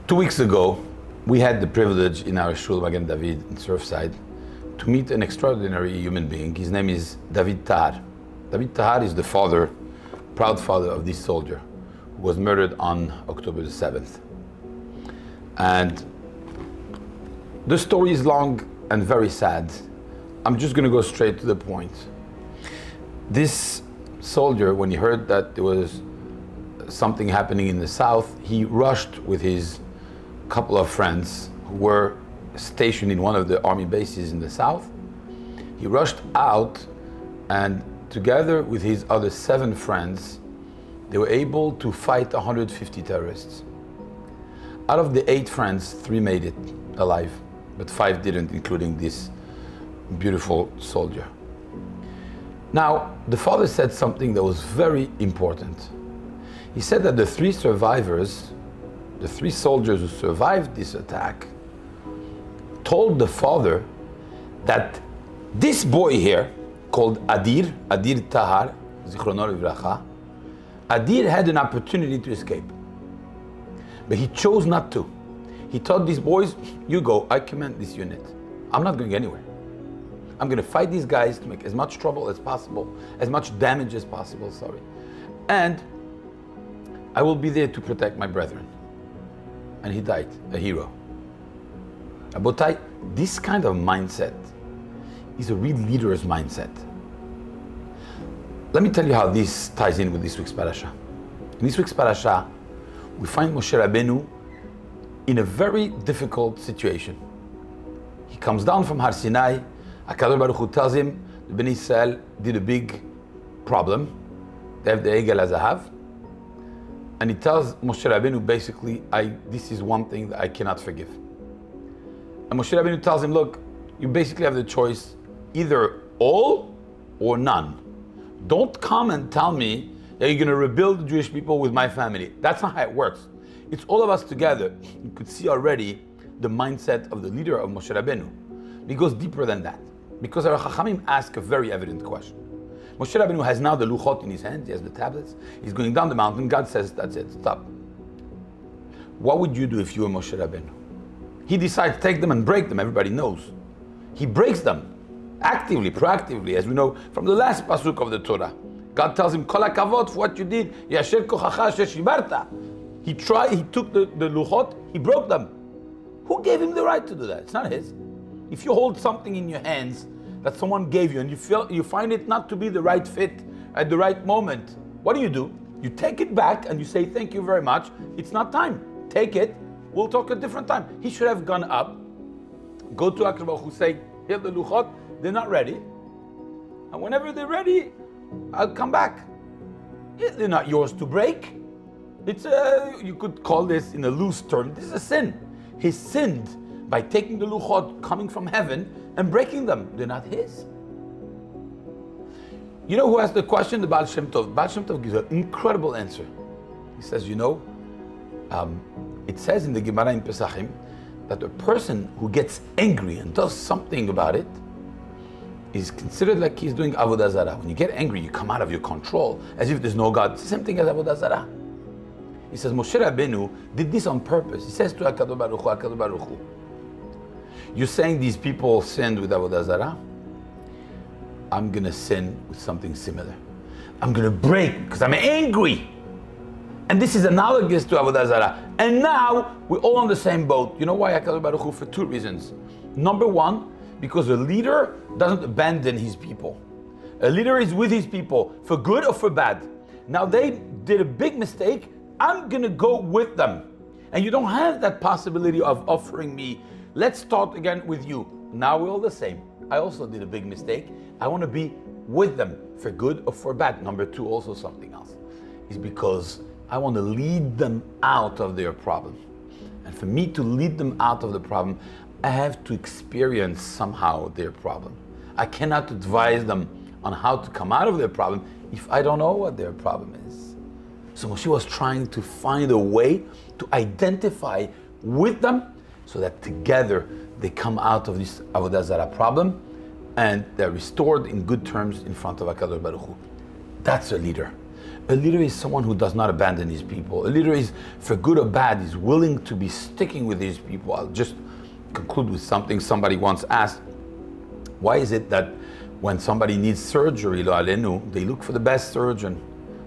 2 weeks ago, we had the privilege in our Shul Magen David in Surfside to meet an extraordinary human being. His name is David Tahar. David Tahar is the father, proud father of this soldier who was murdered on October the 7th. And the story is long and very sad. I'm just going to go straight to the point. This soldier, when he heard that there was something happening in the south, he rushed with his couple of friends who were stationed in one of the army bases in the south. He rushed out, and together with his other 7 friends, they were able to fight 150 terrorists. Out of the 8 friends, 3 made it alive, but 5 didn't, including this beautiful soldier. Now, the father said something that was very important. He said that the 3 survivors, the 3 soldiers who survived this attack, told the father that this boy here, called Adir Tahar, Zichrono Livracha, Adir had an opportunity to escape, but he chose not to. He told these boys, you go, I command this unit. I'm not going anywhere. I'm going to fight these guys to make as much trouble as possible, as much damage as possible, and I will be there to protect my brethren. And he died, a hero. Abotai, this kind of mindset is a real leader's mindset. Let me tell you how this ties in with this week's parasha. In this week's parasha, we find Moshe Rabbeinu in a very difficult situation. He comes down from Har Sinai. HaKadosh Baruch Hu tells him, the Bnei Israel did a big problem. They have the Egel HaZahav. And he tells Moshe Rabbeinu, basically, this is one thing that I cannot forgive. And Moshe Rabbeinu tells him, look, you basically have the choice, either all or none. Don't come and tell me that you're going to rebuild the Jewish people with my family. That's not how it works. It's all of us together. You could see already the mindset of the leader of Moshe Rabbeinu. It goes deeper than that. Because our Chachamim ask a very evident question. Moshe Rabbeinu has now the luchot in his hands, he has the tablets, he's going down the mountain, God says, that's it, stop. What would you do if you were Moshe Rabbeinu? He decides to take them and break them, everybody knows. He breaks them, actively, proactively, as we know from the last pasuk of the Torah. God tells him, Kol hakavod for what you did, Yasher kochacha asher shibarta. He took the luchot, he broke them. Who gave him the right to do that? It's not his. If you hold something in your hands that someone gave you and you find it not to be the right fit at the right moment, what do? You take it back and you say, thank you very much, it's not time. Take it, we'll talk a different time. He should have gone up, go to HaKadosh Baruch Hu, say, here the luchot, they're not ready. And whenever they're ready, I'll come back. They're not yours to break. You could call this in a loose term, this is a sin. He sinned by taking the luchot coming from heaven and breaking them. They're not his. You know who asked the question? The Baal Shem Tov. Baal Shem Tov gives an incredible answer. He says, it says in the Gemara in Pesachim that a person who gets angry and does something about it is considered like he's doing Avodah Zarah. When you get angry, you come out of your control as if there's no God. It's the same thing as Avodah Zarah. He says, Moshe Rabbeinu did this on purpose. He says to HaKadosh Baruch Hu, you're saying these people sinned with Avodah Zarah? I'm going to sin with something similar. I'm going to break because I'm angry. And this is analogous to Avodah Zarah. And now we're all on the same boat. You know why HaKadosh Baruch Hu? For 2 reasons. Number 1, because a leader doesn't abandon his people. A leader is with his people for good or for bad. Now they did a big mistake. I'm going to go with them. And you don't have that possibility of offering me, let's start again with you. Now we're all the same. I also did a big mistake. I want to be with them for good or for bad. Number 2, also something else, is because I want to lead them out of their problem. And for me to lead them out of the problem, I have to experience somehow their problem. I cannot advise them on how to come out of their problem if I don't know what their problem is. So Moshe was trying to find a way to identify with them so that together they come out of this Avodah Zarah problem and they're restored in good terms in front of HaKadosh Baruch Hu. That's a leader. A leader is someone who does not abandon his people. A leader is, for good or bad, is willing to be sticking with his people. I'll just conclude with something somebody once asked. Why is it that when somebody needs surgery, lo alenu, they look for the best surgeon?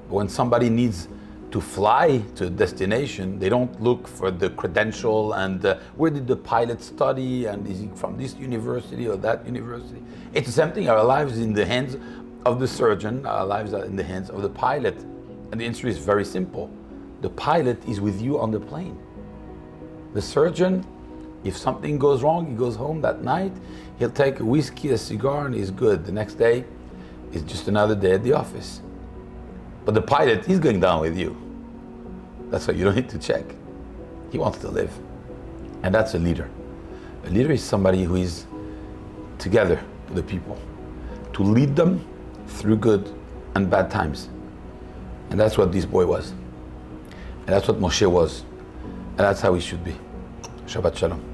But when somebody needs to fly to a destination, they don't look for the credential and where did the pilot study and is he from this university or that university? It's the same thing. Our lives in the hands of the surgeon, our lives are in the hands of the pilot. And the answer is very simple. The pilot is with you on the plane. The surgeon, if something goes wrong, he goes home that night, he'll take a whiskey, a cigar, and he's good. The next day is just another day at the office. But the pilot, he's going down with you. That's why you don't need to check. He wants to live. And that's a leader. A leader is somebody who is together with the people, to lead them through good and bad times. And that's what this boy was. And that's what Moshe was. And that's how he should be. Shabbat Shalom.